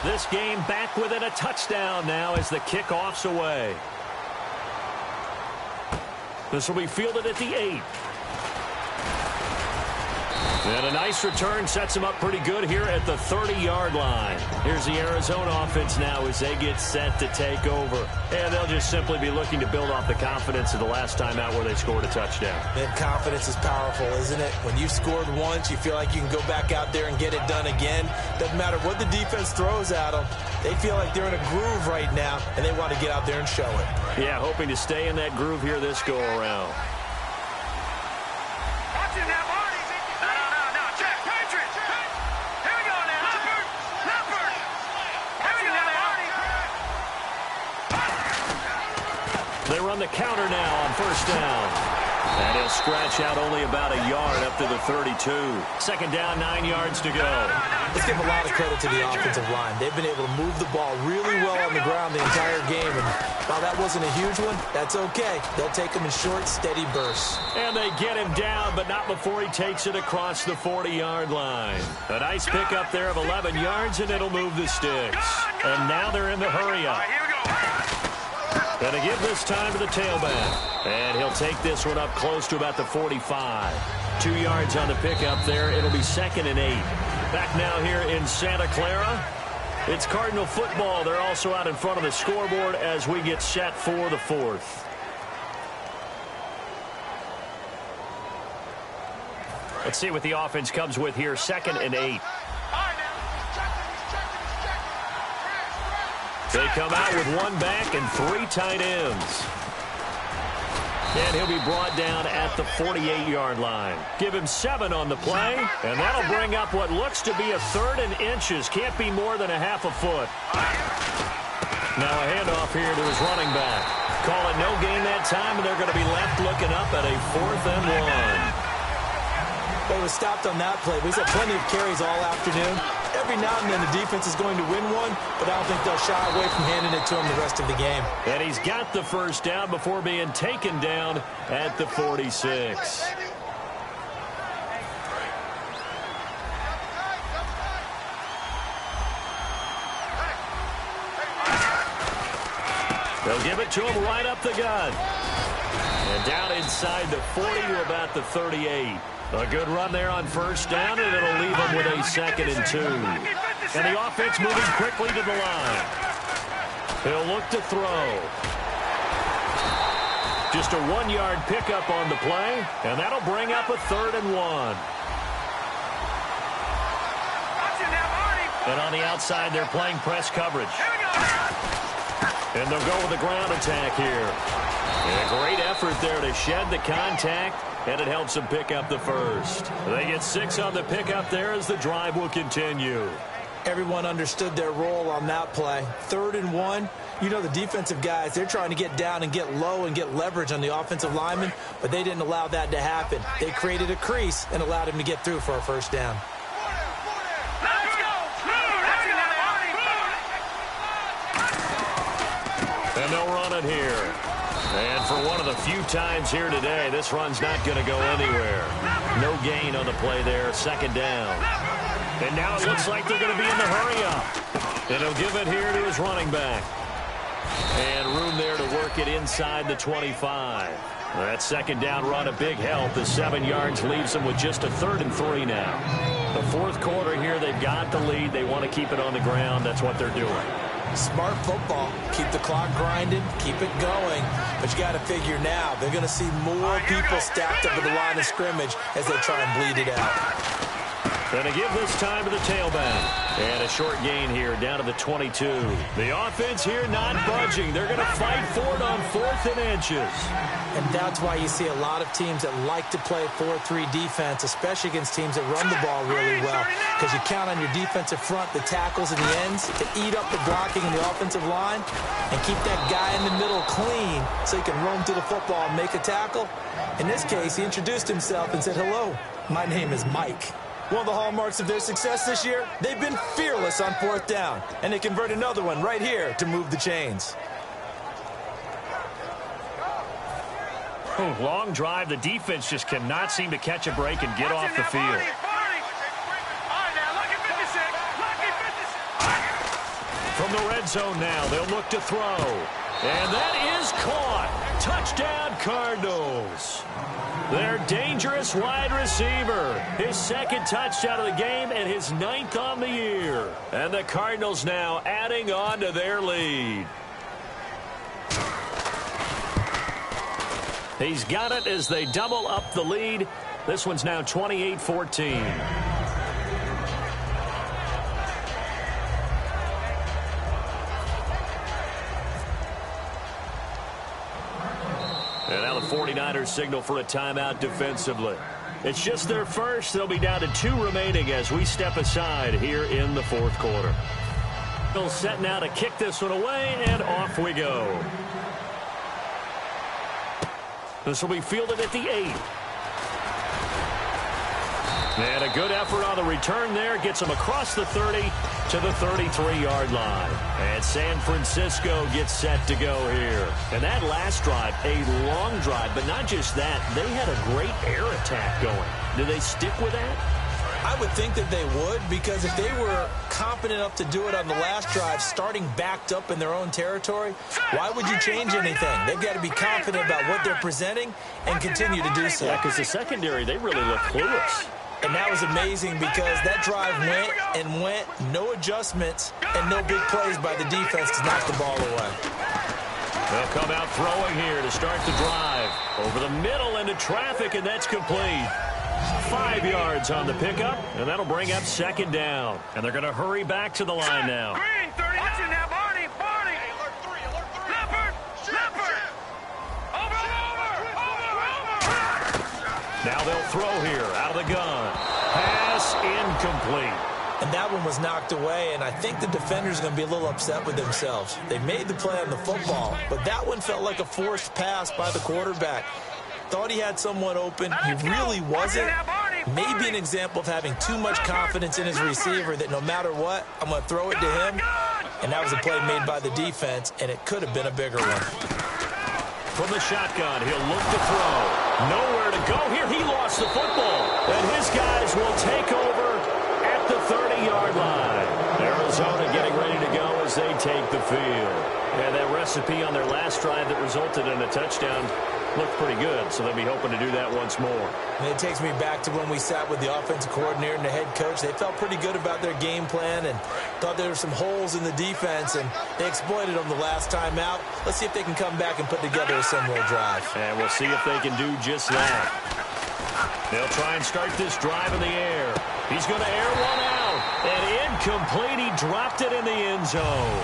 This game back within a touchdown now as the kickoff's away. This will be fielded at the 8. And a nice return sets him up pretty good here at the 30-yard line. Here's the Arizona offense now as they get set to take over. And they'll just simply be looking to build off the confidence of the last time out where they scored a touchdown. And confidence is powerful, isn't it? When you've scored once, you feel like you can go back out there and get it done again. Doesn't matter what the defense throws at them. They feel like they're in a groove right now, and they want to get out there and show it. Yeah, hoping to stay in that groove here this go-around. Watch it now, Barney. No. Check. Patriot. Here we go now. Leopard. Here we go now, Barney. They run the counter now on 1st down. And he'll scratch out only about a yard up to the 32. Second down, 9 yards to go. Let's give a lot of credit to the offensive line. They've been able to move the ball really well on the ground the entire game. And while that wasn't a huge one, that's okay. They'll take them in short, steady bursts. And they get him down, but not before he takes it across the 40-yard line. A nice pickup there of 11 yards, and it'll move the sticks. And now they're in the hurry-up. Going to give this time to the tailback. And he'll take this one up close to about the 45. 2 yards on the pickup there. It'll be 2nd and 8. Back now here in Santa Clara. It's Cardinal football. They're also out in front of the scoreboard as we get set for the 4th. Let's see what the offense comes with here. 2nd and 8. They come out with 1 back and 3 tight ends. And he'll be brought down at the 48-yard line. Give him 7 on the play, and that'll bring up what looks to be a 3rd and inches. Can't be more than a half a foot. Now a handoff here to his running back. Call it no gain that time, and they're going to be left looking up at a 4th and 1. They was stopped on that play. We've had plenty of carries all afternoon. Every now and then the defense is going to win one, but I don't think they'll shy away from handing it to him the rest of the game. And he's got the first down before being taken down at the 46. They'll give it to him right up the gut. And down inside the 40 to about the 38. A good run there on first down, and it'll leave them with a 2nd and 2. And the offense moving quickly to the line. He'll look to throw. Just a 1-yard pickup on the play, and that'll bring up a 3rd and 1. And on the outside, they're playing press coverage. And they'll go with the ground attack here. And a great effort there to shed the contact, and it helps them pick up the first. They get 6 on the pickup there as the drive will continue. Everyone understood their role on that play. 3rd and 1. You know the defensive guys, they're trying to get down and get low and get leverage on the offensive lineman, but they didn't allow that to happen. They created a crease and allowed him to get through for a first down. And they'll run it here. And for one of the few times here today, this run's not going to go anywhere. No gain on the play there, 2nd down. And now it looks like they're going to be in the hurry-up. And he'll give it here to his running back. And room there to work it inside the 25. That 2nd down run, a big help. The 7 yards leaves them with just a 3rd and 3 now. The 4th quarter here, they've got the lead. They want to keep it on the ground. That's what they're doing. Smart football. Keep the clock grinding, keep it going. But you got to figure now, they're going to see more people stacked up at the line of scrimmage as they try and bleed it out. Going to give this time to the tailback. And a short gain here down to the 22. The offense here not budging. They're going to fight for it on 4th and inches. And that's why you see a lot of teams that like to play 4-3 defense, especially against teams that run the ball really well. Because you count on your defensive front, the tackles and the ends, to eat up the blocking in the offensive line and keep that guy in the middle clean so he can roam through the football and make a tackle. In this case, he introduced himself and said, "Hello, my name is Mike." One of the hallmarks of their success this year, they've been fearless on 4th down. And they convert another one right here to move the chains. Long drive. The defense just cannot seem to catch a break and get off the field. From the red zone now, they'll look to throw. And that is caught. Touchdown, Cardinals. Their dangerous wide receiver. His 2nd touchdown of the game and his 9th on the year. And the Cardinals now adding on to their lead. He's got it as they double up the lead. This one's now 28-14. And now the 49ers signal for a timeout defensively. It's just their first. They'll be down to 2 remaining as we step aside here in the 4th quarter. They'll set now to kick this one away, and off we go. This will be fielded at the 8. And a good effort on the return there. Gets him across the 30 to the 33-yard line. And San Francisco gets set to go here. And that last drive, a long drive. But not just that, they had a great air attack going. Do they stick with that? I would think that they would, because if they were confident enough to do it on the last drive, starting backed up in their own territory, why would you change anything? They've got to be confident about what they're presenting and continue to do so. Yeah, because the secondary, they really look clueless. And that was amazing because that drive went, no adjustments, and no big plays by the defense to knock the ball away. They'll come out throwing here to start the drive. Over the middle into traffic, and that's complete. 5 yards on the pickup, and that'll bring up second down. And they're going to hurry back to the line now. Green, 30. Watch it now, Barney. Alert 3. Leopard. Over. Now they'll throw here out of the gun. Pass incomplete. And that one was knocked away, and I think the defender's going to be a little upset with themselves. They made the play on the football, but that one felt like a forced pass by the quarterback. Thought he had someone open. He really wasn't. Maybe an example of having too much confidence in his receiver that no matter what, I'm going to throw it to him. And that was a play made by the defense, and it could have been a bigger one. From the shotgun, he'll look to throw. Nowhere to go here. He lost the football. And his guys will take over at the 30-yard line. Arizona getting ready to go as they take the field. And that recipe on their last drive that resulted in a touchdown looked pretty good, so they'll be hoping to do that once more. And it takes me back to when we sat with the offensive coordinator and the head coach. They felt pretty good about their game plan and thought there were some holes in the defense, and they exploited them the last time out. Let's see if they can come back and put together a similar drive. And we'll see if they can do just that. They'll try and start this drive in the air. He's going to air one out. And incomplete. He dropped it in the end zone.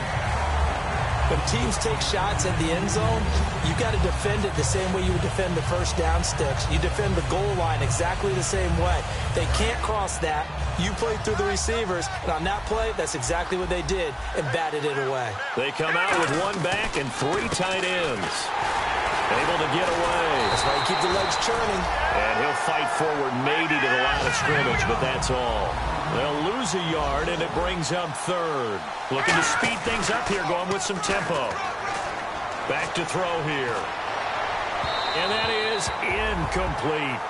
When teams take shots at the end zone, you've got to defend it the same way you would defend the first down sticks. You defend the goal line exactly the same way. They can't cross that. You play through the receivers, and on that play, that's exactly what they did and batted it away. They come out with one back and 3 tight ends. Able to get away. That's why you keep the legs churning. And he'll fight forward maybe to the line of scrimmage, but that's all. They'll lose a yard, and it brings up third. Looking to speed things up here, going with some tempo. Back to throw here. And that is incomplete.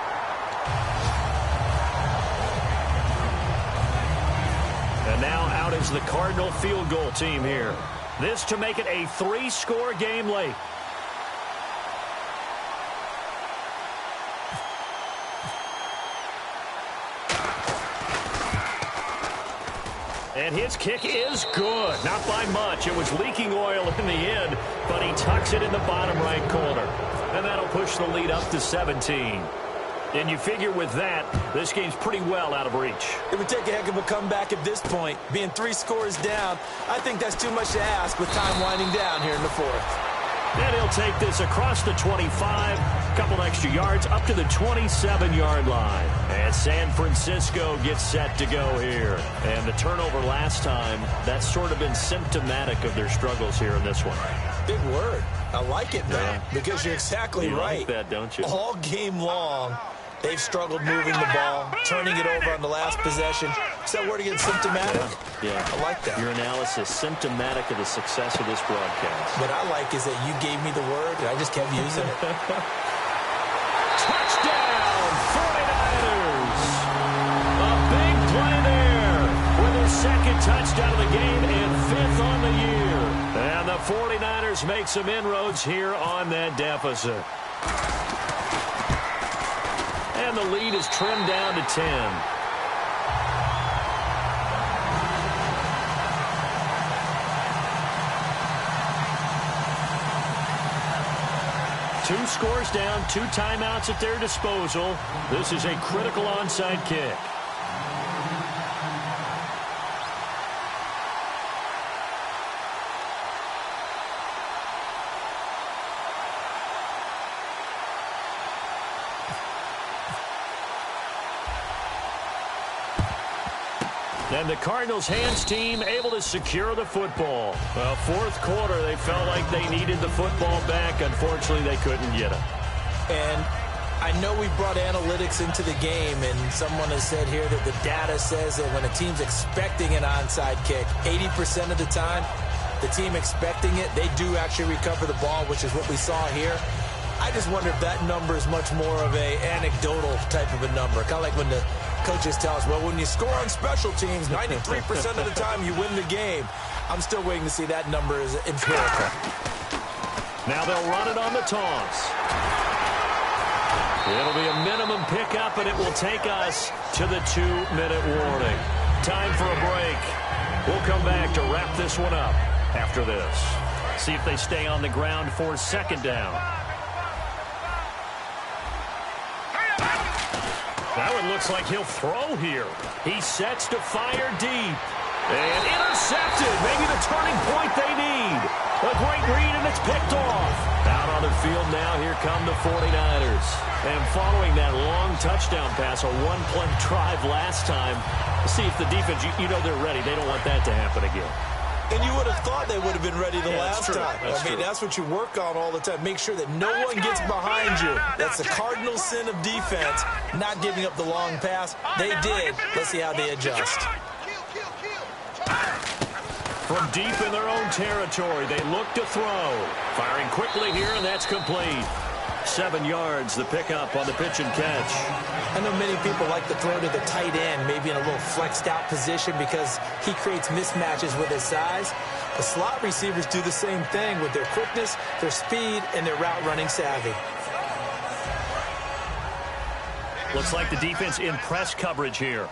And now out is the Cardinal field goal team here. This to make it a 3-score game late. And his kick is good. Not by much. It was leaking oil in the end, but he tucks it in the bottom right corner. And that'll push the lead up to 17. And you figure with that, this game's pretty well out of reach. It would take a heck of a comeback at this point. Being 3 scores down, I think that's too much to ask with time winding down here in the fourth. And he'll take this across the 25, a couple extra yards, up to the 27-yard line. And San Francisco gets set to go here. And the turnover last time, that's sort of been symptomatic of their struggles here in this one. Big word. I like it, though, because you're exactly right. You like that, don't you? All game long, they've struggled moving the ball, turning it over on the last possession. Is that word again, symptomatic? Yeah. I like that. Your analysis, symptomatic of the success of this broadcast. What I like is that you gave me the word, and I just kept using it. Touchdown, 49ers! A big play there with their second touchdown of the game and 5th on the year. And the 49ers make some inroads here on that deficit. And the lead is trimmed down to 10. Two scores down, 2 timeouts at their disposal. This is a critical onside kick. And the Cardinals' hands team able to secure the football. Well, fourth quarter, they felt like they needed the football back. Unfortunately, they couldn't get it. And I know we brought analytics into the game, and someone has said here that the data says that when a team's expecting an onside kick, 80% of the time, the team expecting it, they do actually recover the ball, which is what we saw here. I just wonder if that number is much more of a anecdotal type of a number. Kind of like when the coaches tell us, well, when you score on special teams, 93% of the time you win the game. I'm still waiting to see that number as empirical. Now they'll run it on the toss. It'll be a minimum pickup, and it will take us to the 2-minute warning. Time for a break. We'll come back to wrap this one up after this. See if they stay on the ground for second down. That one looks like he'll throw here. He sets to fire deep. And intercepted. Maybe the turning point they need. A great read, and it's picked off. Out on the field now, here come the 49ers. And following that long touchdown pass, a one-play drive last time, see if the defense, you know they're ready. They don't want that to happen again. And you would have thought they would have been ready the last time. That's what you work on all the time. Make sure that no one gets behind you. That's the cardinal sin of defense, not giving up the long pass. They did. Let's see how they adjust. From deep in their own territory, they look to throw. Firing quickly here, and that's complete. 7 yards, the pickup on the pitch and catch. I know many people like to throw to the tight end, maybe in a little flexed out position because he creates mismatches with his size. The slot receivers do the same thing with their quickness, their speed, and their route running savvy. Looks like the defense in press coverage here.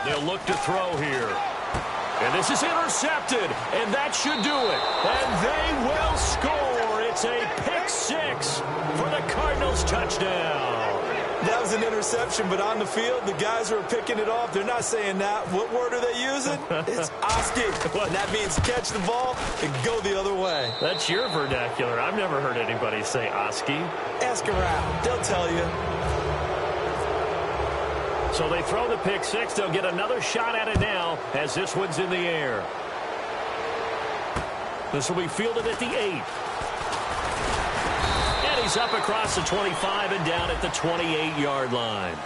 They'll look to throw here. And this is intercepted, and that should do it. And they will score. It's a pick six for the Cardinals touchdown. That was an interception, but on the field, the guys who are picking it off, they're not saying that. What word are they using? It's Oski. And that means catch the ball and go the other way. That's your vernacular. I've never heard anybody say Oski. Ask around. They'll tell you. So they throw the pick six. They'll get another shot at it now as this one's in the air. This will be fielded at the 8. And he's up across the 25 and down at the 28-yard line.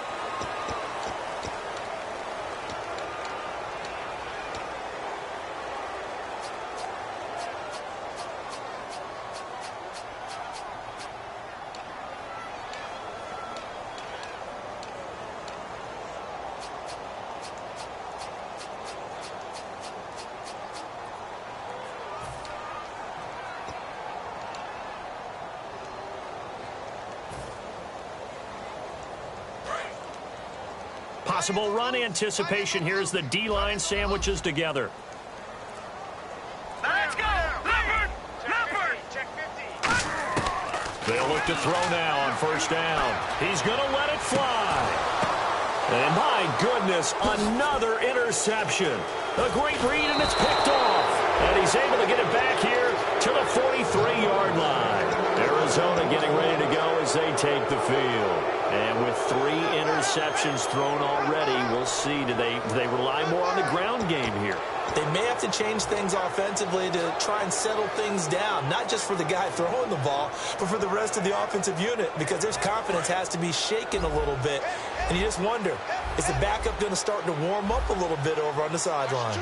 Possible run anticipation here as the D-line sandwiches together. Let's go! Leopard! Leopard! Check 50. They'll look to throw now on first down. He's going to let it fly. And my goodness, another interception. A great read, and it's picked off. And he's able to get it back here to the 43-yard line. Arizona getting ready to go as they take the field. And with 3 interceptions thrown already, we'll see. Do they rely more on the ground game here? They may have to change things offensively to try and settle things down, not just for the guy throwing the ball, but for the rest of the offensive unit, because their confidence has to be shaken a little bit. And you just wonder, is the backup going to start to warm up a little bit over on the sideline?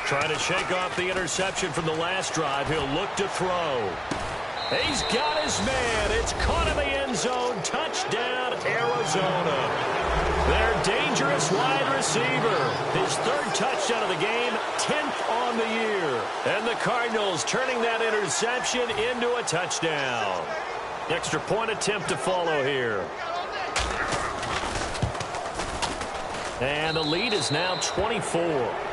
Trying to shake off the interception from the last drive. He'll look to throw. He's got his man. It's caught in the end zone. Touchdown, Arizona. Their dangerous wide receiver. His 3rd touchdown of the game, 10th on the year. And the Cardinals turning that interception into a touchdown. Extra point attempt to follow here. And the lead is now 24.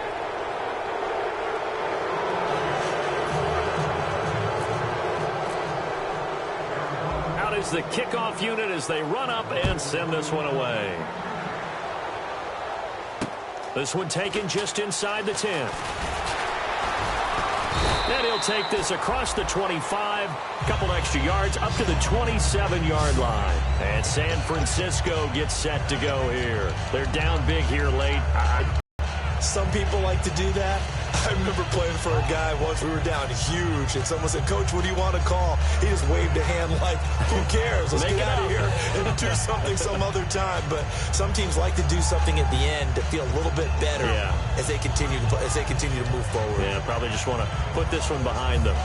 Is the kickoff unit as they run up and send this one away. This one taken just inside the 10. And he'll take this across the 25, a couple extra yards, up to the 27-yard line. And San Francisco gets set to go here. They're down big here late. Some people like to do that. I remember playing for a guy once. We were down huge, and someone said, "Coach, what do you want to call?" He just waved a hand like, "Who cares? Let's get out of here and do something some other time." But some teams like to do something at the end to feel a little bit better as they continue to move forward. Yeah, probably just want to put this one behind them.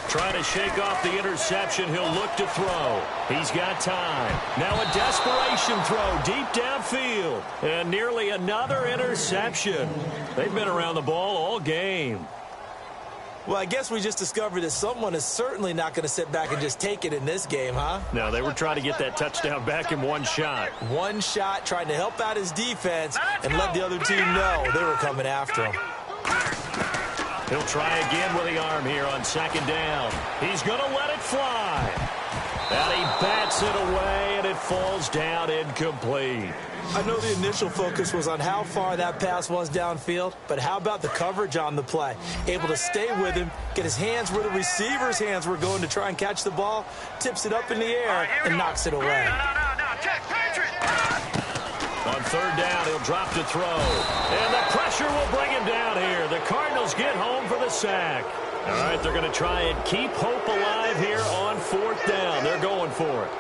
Trying to shake off the interception. He'll look to throw. He's got time. Now a desperation throw deep downfield. And nearly another interception. They've been around the ball all game. Well, I guess we just discovered that someone is certainly not going to sit back and just take it in this game, huh? No, they were trying to get that touchdown back in one shot. One shot, trying to help out his defense and let the other team know they were coming after him. He'll try again with the arm here on second down. He's going to let it fly. And he bats it away, and it falls down incomplete. I know the initial focus was on how far that pass was downfield, but how about the coverage on the play? Able to stay with him, get his hands where the receiver's hands were going to try and catch the ball, tips it up in the air, and knocks it away. On third down, he'll drop to throw. And the pressure will bring him down here. The Cardinals get home for the sack. All right, they're going to try and keep hope alive here on fourth down. They're going for it.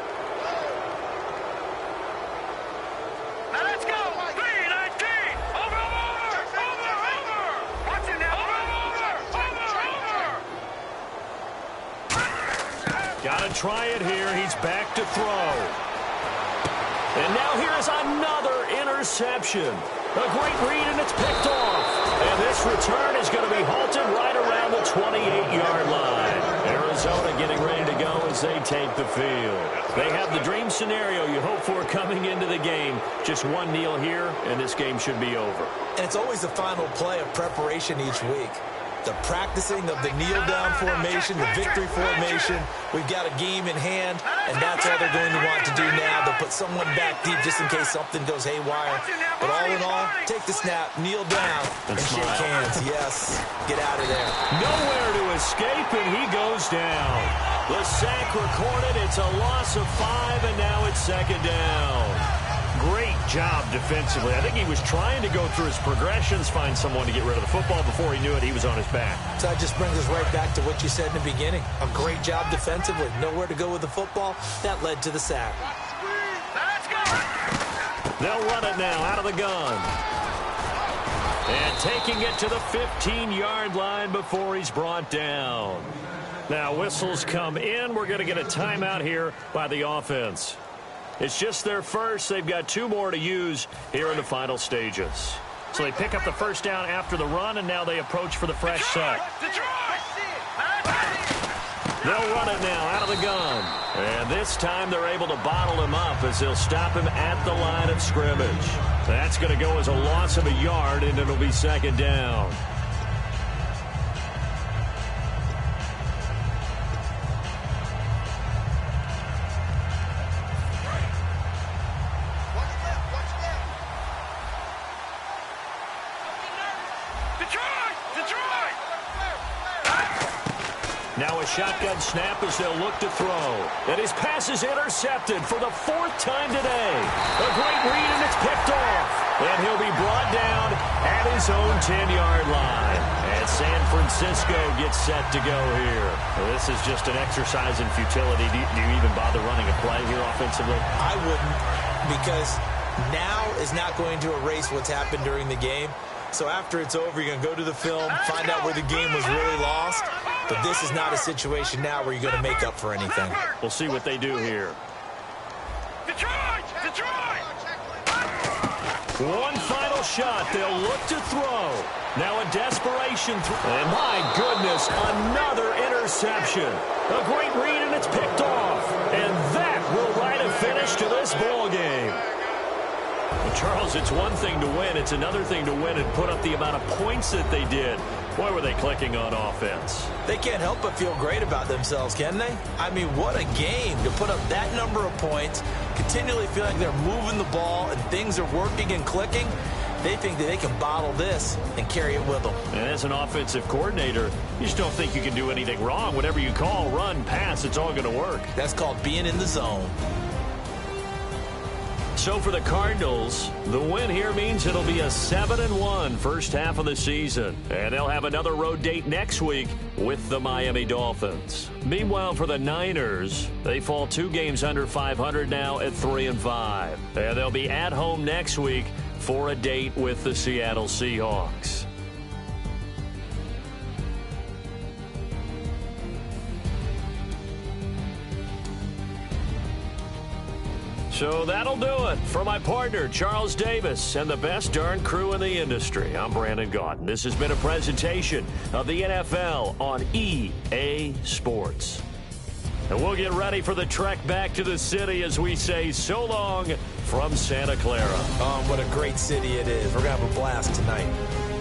Now let's go. 3-19. Over. Watch it now. Over. Got to try it here. He's back to throw. And now here's another interception. A great read, and it's picked off. And this return is going to be halted right around the 28-yard line. Arizona getting ready to go as they take the field. They have the dream scenario you hope for coming into the game. Just one kneel here, and this game should be over. And it's always the final play of preparation each week. The practicing of the kneel-down formation, the victory formation. We've got a game in hand, and that's all they're going to want to do now. They'll put someone back deep just in case something goes haywire. But all in all, take the snap, kneel down, and shake hands. Yes, get out of there. Nowhere to escape, and he goes down. The sack recorded. It's a loss of 5, and now it's second down. Great job defensively. I think he was trying to go through his progressions, find someone to get rid of the football. Before he knew it, he was on his back. So that just brings us right back to what you said in the beginning. A great job defensively. Nowhere to go with the football. That led to the sack. Let's go. They'll run it now out of the gun. And taking it to the 15-yard line before he's brought down. Now whistles come in. We're going to get a timeout here by the offense. It's just their first. They've got 2 more to use here in the final stages. So they pick up the first down after the run, and now they approach for the fresh set. They'll run it now out of the gun. And this time they're able to bottle him up as they'll stop him at the line of scrimmage. That's going to go as a loss of a yard, and it'll be second down. Now a shotgun snap as they'll look to throw. And his pass is intercepted for the 4th time today. A great read, and it's picked off. And he'll be brought down at his own 10-yard line. And San Francisco gets set to go here. Well, this is just an exercise in futility. Do you even bother running a play here offensively? I wouldn't, because now is not going to erase what's happened during the game. So after it's over, you're going to go to the film, find out where the game was really lost. But this is not a situation now where you're going to make up for anything. We'll see what they do here. Detroit! One final shot. They'll look to throw. Now a desperation throw. And my goodness, another interception. A great read, and it's picked off. And that will write a finish to this ball game. Well, Charles, it's one thing to win. It's another thing to win and put up the amount of points that they did. Boy, were they clicking on offense. They can't help but feel great about themselves, can they? I mean, what a game to put up that number of points, continually feel like they're moving the ball and things are working and clicking. They think that they can bottle this and carry it with them. And as an offensive coordinator, you just don't think you can do anything wrong. Whatever you call, run, pass, it's all going to work. That's called being in the zone. So for the Cardinals, the win here means it'll be a 7-1 first half of the season. And they'll have another road date next week with the Miami Dolphins. Meanwhile, for the Niners, they fall 2 games under 500 now at 3-5. And they'll be at home next week for a date with the Seattle Seahawks. So that'll do it. For my partner, Charles Davis, and the best darn crew in the industry, I'm Brandon Gaudin. This has been a presentation of the NFL on EA Sports. And we'll get ready for the trek back to the city as we say so long from Santa Clara. What a great city it is. We're going to have a blast tonight.